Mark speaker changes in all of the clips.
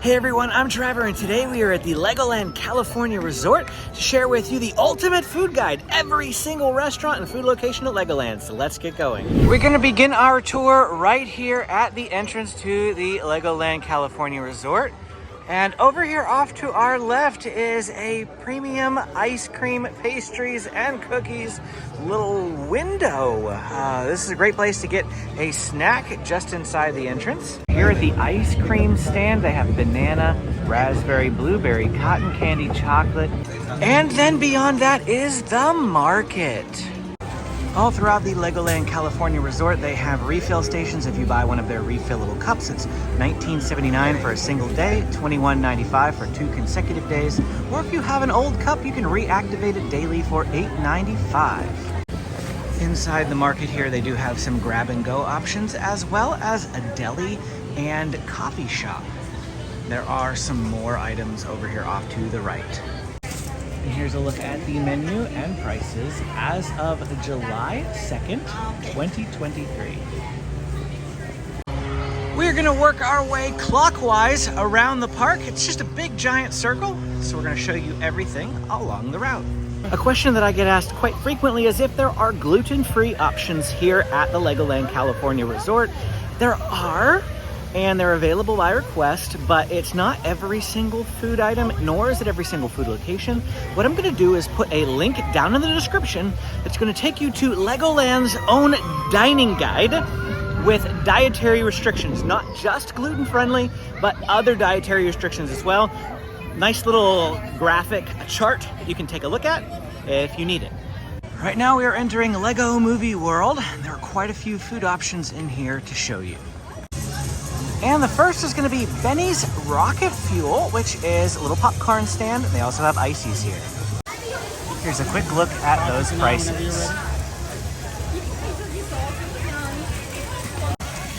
Speaker 1: Hey everyone, I'm Trevor, and today we are at the LEGOLAND California Resort to share with you the ultimate food guide, every single restaurant and food location at LEGOLAND. So let's get going. We're gonna begin our tour right here at the entrance to the LEGOLAND California Resort. And over here off to our left is a premium ice cream, pastries, and cookies little window. This is a great place to get a snack just inside the entrance. Here at the ice cream stand, they have banana, raspberry, blueberry, cotton candy, chocolate. And then beyond that is the market. All throughout the LEGOLAND California Resort, they have refill stations. If you buy one of their refillable cups, it's $19.79 for a single day, $21.95 for 2 consecutive days. Or if you have an old cup, you can reactivate it daily for $8.95. Inside the market here, they do have some grab-and-go options, as well as a deli and coffee shop. There are some more items over here off to the right. And here's a look at the menu and prices as of July 2nd, 2023. We're gonna work our way clockwise around the park. It's just a big giant circle, so we're gonna show you everything along the route. A question that I get asked quite frequently is if there are gluten-free options here at the LEGOLAND California Resort. There are, and they're available by request, but it's not every single food item, nor is it every single food location. What I'm gonna do is put a link down in the description that's gonna take you to LEGOLAND's own dining guide with dietary restrictions, not just gluten-friendly, but other dietary restrictions as well. Nice little graphic chart that you can take a look at if you need it. Right now we are entering Lego Movie World. There are quite a few food options in here to show you. And the first is going to be Benny's Rocket Fuel, which is a little popcorn stand. They also have ices here. Here's a quick look at those prices.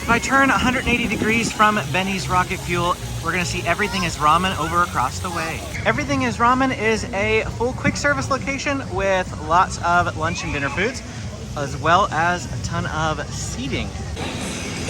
Speaker 1: If I turn 180 degrees from Benny's Rocket Fuel, we're going to see Everything is Ramen over across the way. Everything is Ramen is a full quick service location with lots of lunch and dinner foods, as well as a ton of seating.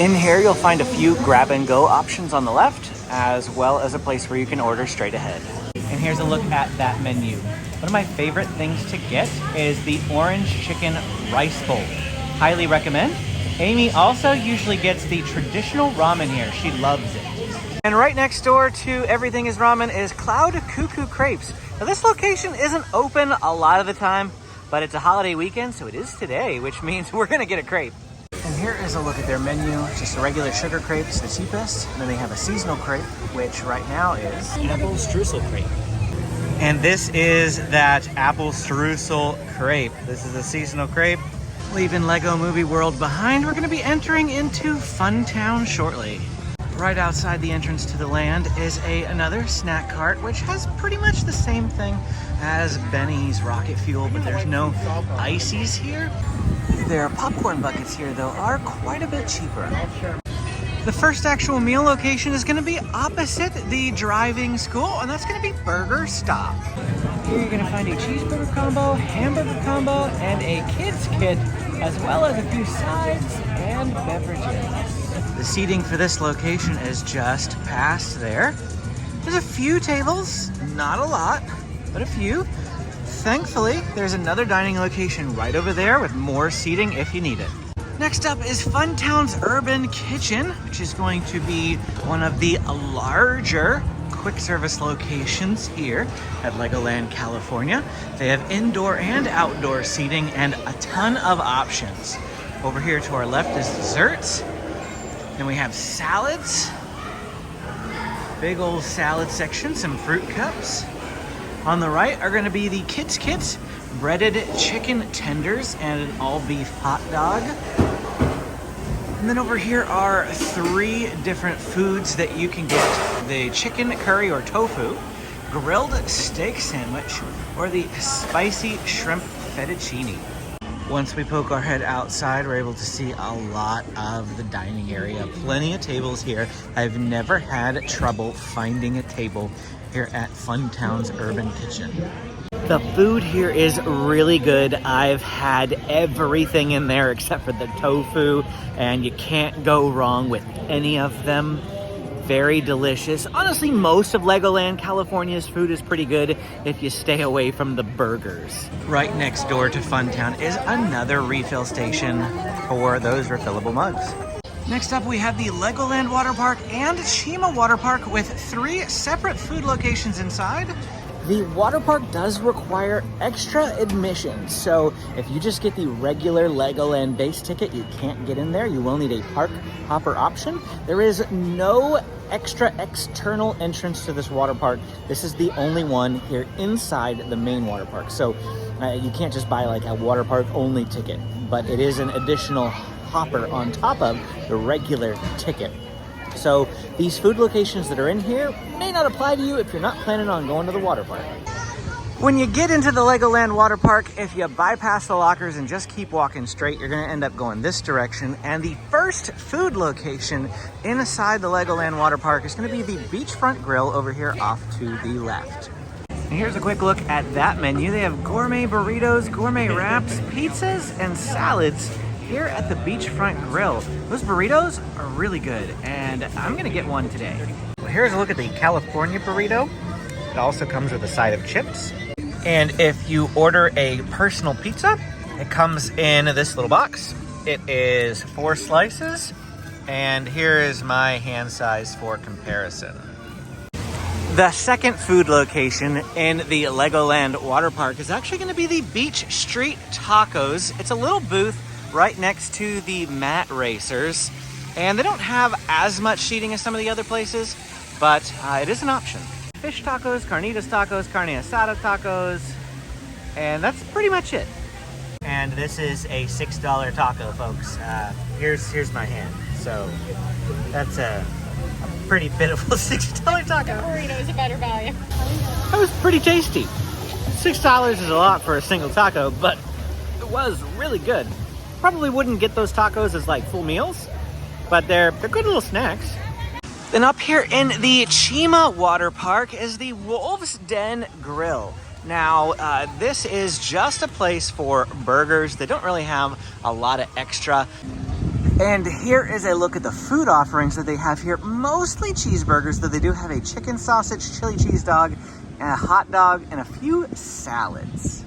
Speaker 1: In here, you'll find a few grab-and-go options on the left, as well as a place where you can order straight ahead. And here's a look at that menu. One of my favorite things to get is the orange chicken rice bowl. Highly recommend. Amy also usually gets the traditional ramen here. She loves it. And right next door to Everything is Ramen is Cloud Cuckoo Crepes. Now this location isn't open a lot of the time, but it's a holiday weekend, so it is today, which means we're gonna get a crepe. And here is a look at their menu. Just regular sugar crepes, the cheapest. And then they have a seasonal crepe, which right now is apple streusel crepe. And this is that apple streusel crepe. This is a seasonal crepe. Leaving Lego Movie World behind, we're gonna be entering into Fun Town shortly. Right outside the entrance to the land is another snack cart, which has pretty much the same thing as Benny's Rocket Fuel, but there's no ices here. Their popcorn buckets here, though, are quite a bit cheaper. The first actual meal location is going to be opposite the driving school, and that's going to be Burger Stop. Here you're going to find a cheeseburger combo, hamburger combo, and a kids kit, as well as a few sides and beverages. The seating for this location is just past there. There's a few tables, not a lot, but a few. Thankfully, there's another dining location right over there with more seating if you need it. Next up is Funtown's Urban Kitchen, which is going to be one of the larger quick service locations here at LEGOLAND California. They have indoor and outdoor seating and a ton of options. Over here to our left is desserts. Then we have salads. Big old salad section, some fruit cups. On the right are going to be the kids kits, breaded chicken tenders, and an all-beef hot dog. And then over here are 3 different foods that you can get: the chicken curry or tofu, grilled steak sandwich, or the spicy shrimp fettuccine. Once we poke our head outside, we're able to see a lot of the dining area. Plenty of tables here. I've never had trouble finding a table here at Funtown's Urban Kitchen. The food here is really good. I've had everything in there except for the tofu, and you can't go wrong with any of them. very delicious. Honestly, most of Legoland California's food is pretty good if you stay away from the burgers. Right next door to Funtown is another refill station for those refillable mugs. Next up, we have the Legoland Water Park and Chima Water Park with 3 separate food locations inside. The water park does require extra admission, so if you just get the regular Legoland base ticket, you can't get in there. You will need a park hopper option. There is no extra external entrance to this water park. This is the only one here inside the main water park. So you can't just buy like a water park only ticket, but it is an additional hopper on top of the regular ticket. So these food locations that are in here may not apply to you if you're not planning on going to the water park. When you get into the Legoland Water Park, if you bypass the lockers and just keep walking straight, you're going to end up going this direction. And the first food location inside the Legoland Water Park is going to be the Beachfront Grill over here off to the left. And here's a quick look at that menu. They have gourmet burritos, gourmet wraps, pizzas, and salads here at the Beachfront Grill. Those burritos are really good, and I'm gonna get one today. Well, here's a look at the California burrito. It also comes with a side of chips. And if you order a personal pizza, it comes in this little box. It is 4 slices, and here is my hand size for comparison. The second food location in the Legoland Water Park is actually gonna be the Beach Street Tacos. It's a little booth right next to the mat racers, and they don't have as much seating as some of the other places, but it is an option. Fish tacos, carnitas tacos, carne asada tacos, and that's pretty much it. And this is a $6 taco, folks. Here's my hand, so that's a pretty pitiful $6 taco.
Speaker 2: The burrito is a better value.
Speaker 1: That was pretty tasty. $6 is a lot for a single taco, but it was really good. Probably wouldn't get those tacos as like full meals, but they're good little snacks. Then up here in the Chima Water Park is the Wolf's Den Grill. Now, this is just a place for burgers. They don't really have a lot of extra. And here is a look at the food offerings that they have here. Mostly cheeseburgers, though they do have a chicken sausage, chili cheese dog, and a hot dog, and a few salads.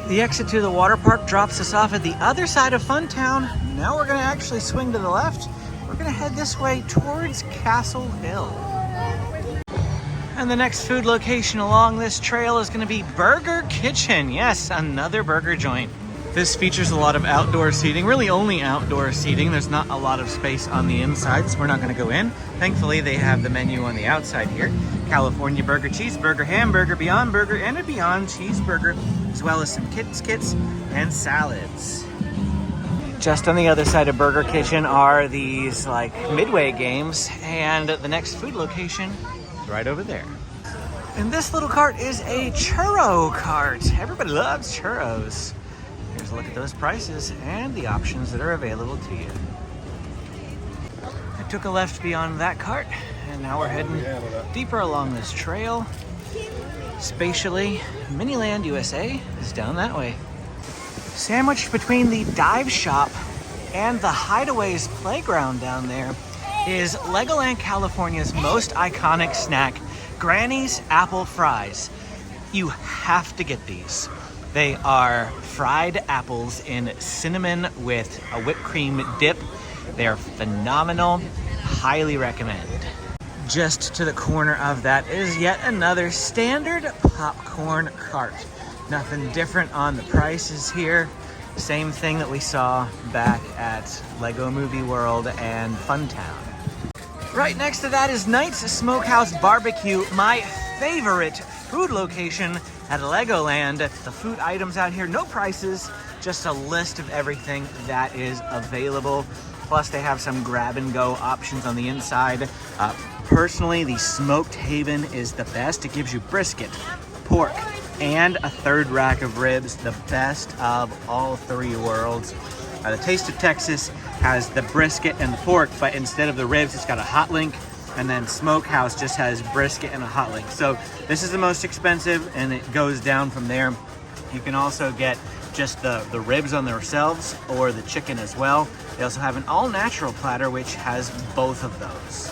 Speaker 1: The exit to the water park drops us off at the other side of Funtown. Now we're gonna actually swing to the left. We're gonna head this way towards Castle Hill. And the next food location along this trail is gonna be Burger Kitchen. Yes, another burger joint. This features a lot of outdoor seating, really only outdoor seating. There's not a lot of space on the inside, so we're not gonna go in. Thankfully, they have the menu on the outside here. California burger, cheeseburger, hamburger, Beyond Burger, and a Beyond Cheeseburger, as well as some kids kits and salads. Just on the other side of Burger Kitchen are these like midway games, and the next food location is right over there. And this little cart is a churro cart. Everybody loves churros. Here's a look at those prices and the options that are available to you. I took a left beyond that cart, and now we're heading deeper along this trail. Spatially, Miniland USA is down that way. Sandwiched between the dive shop and the Hideaways playground down there is Legoland California's most iconic snack, Granny's Apple Fries. You have to get these. They are fried apples in cinnamon with a whipped cream dip. They are phenomenal. Highly recommend. Just to the corner of that is yet another standard popcorn cart. Nothing different on the prices here. Same thing that we saw back at Lego Movie World and Funtown. Right next to that is Knight's Smokehouse Barbecue, my favorite food location at Legoland. The food items out here, no prices, just a list of everything that is available. Plus they have some grab and go options on the inside. Personally, the Smoked Haven is the best. It gives you brisket, pork, and a third rack of ribs, the best of all 3 worlds. The Taste of Texas has the brisket and the pork, but instead of the ribs, it's got a hot link. And then Smokehouse just has brisket and a hot link. So this is the most expensive, and it goes down from there. You can also get just the ribs on themselves or the chicken as well. They also have an all-natural platter, which has both of those.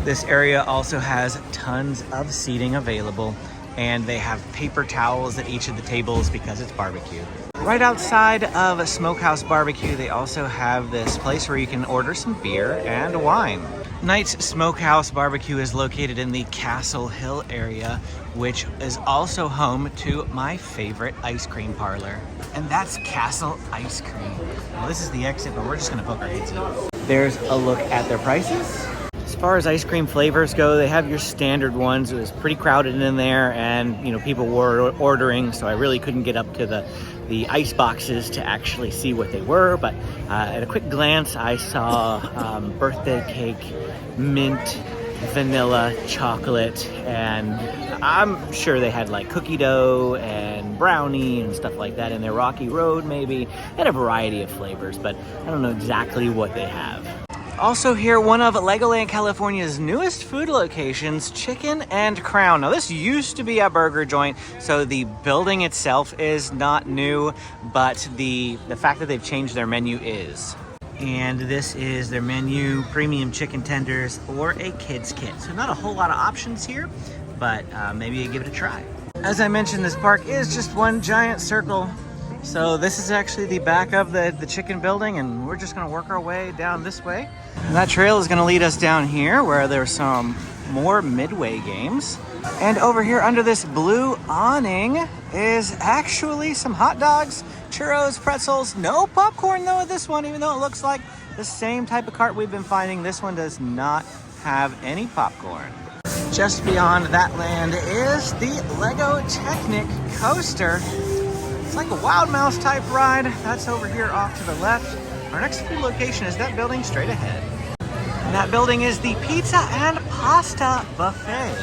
Speaker 1: This area also has tons of seating available, and they have paper towels at each of the tables because it's barbecue. Right outside of Smokehouse Barbecue, they also have this place where you can order some beer and wine. Knight's Smokehouse Barbecue is located in the Castle Hill area, which is also home to my favorite ice cream parlor. And that's Castle Ice Cream. Well, this is the exit, but we're just gonna poke our heads in. There's a look at their prices. As far as ice cream flavors go, they have your standard ones. It was pretty crowded in there, and people were ordering, so I really couldn't get up to the ice boxes to actually see what they were. But at a quick glance, I saw birthday cake, mint, vanilla, chocolate, and I'm sure they had like cookie dough and brownie and stuff like that in their Rocky Road maybe. They had a variety of flavors, but I don't know exactly what they have. Also here, one of Legoland California's newest food locations, Chicken and Crown. Now this used to be a burger joint, so the building itself is not new, but the fact that they've changed their menu is. And this is their menu: premium chicken tenders or a kids kit. So not a whole lot of options here, but maybe you give it a try. As I mentioned, this park is just one giant circle. So this is actually the back of the chicken building, and we're just gonna work our way down this way. And that trail is gonna lead us down here where there's some more Midway games. And over here under this blue awning is actually some hot dogs, churros, pretzels. No popcorn though at this one, even though it looks like the same type of cart we've been finding. This one does not have any popcorn. Just beyond that land is the Lego Technic coaster. It's like a Wild Mouse type ride. That's over here off to the left. Our next food location is that building straight ahead. And that building is the Pizza and Pasta Buffet.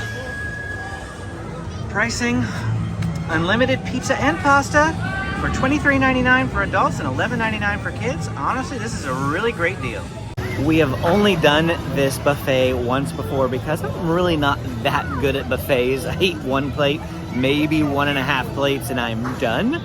Speaker 1: Pricing: unlimited pizza and pasta for $23.99 for adults and $11.99 for kids. Honestly, this is a really great deal. We have only done this buffet once before because I'm really not that good at buffets. I eat one plate, maybe 1.5 plates, and I'm done.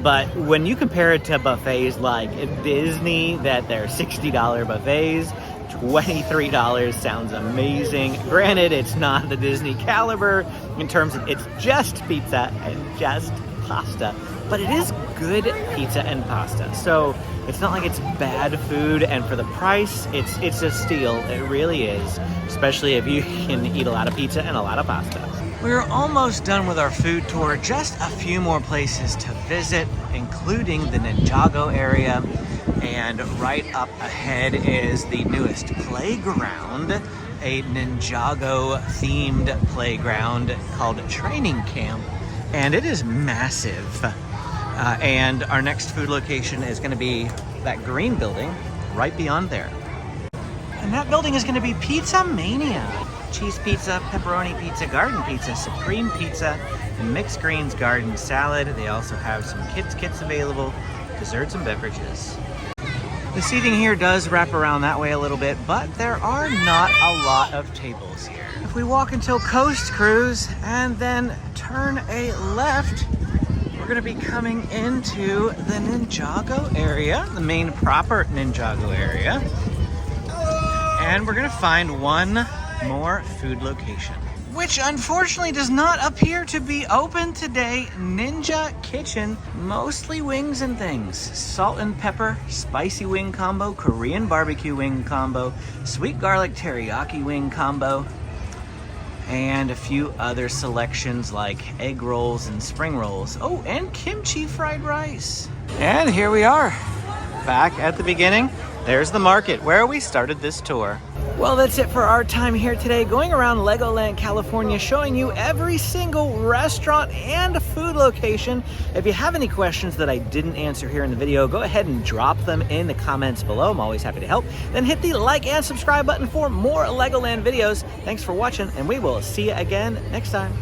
Speaker 1: But when you compare it to buffets like Disney, that they're $60 buffets, $23 sounds amazing. Granted, it's not the Disney caliber in terms of it's just pizza and just pasta, but it is good pizza and pasta. So it's not like it's bad food, and for the price, it's a steal. It really is, especially if you can eat a lot of pizza and a lot of pasta. We're almost done with our food tour. Just a few more places to visit, including the Ninjago area. And right up ahead is the newest playground, a Ninjago themed playground called Training Camp. And it is massive. And our next food location is going to be that green building right beyond there. And that building is going to be Pizza Mania. Cheese pizza, pepperoni pizza, garden pizza, supreme pizza, and mixed greens garden salad. They also have some kids kits available, desserts and beverages. The seating here does wrap around that way a little bit, but there are not a lot of tables here. If we walk until Coast Cruise and then turn a left, we're gonna be coming into the Ninjago area, the main proper Ninjago area. And we're gonna find one more food location, which unfortunately does not appear to be open today. Ninja Kitchen, mostly wings and things. Salt and pepper, spicy wing combo, Korean barbecue wing combo, sweet garlic teriyaki wing combo, and a few other selections like egg rolls and spring rolls. Oh, and kimchi fried rice. And here we are, back at the beginning. There's the market where we started this tour. Well, that's it for our time here today, going around Legoland, California, showing you every single restaurant and food location. If you have any questions that I didn't answer here in the video, go ahead and drop them in the comments below. I'm always happy to help. Then hit the like and subscribe button for more Legoland videos. Thanks for watching, and we will see you again next time.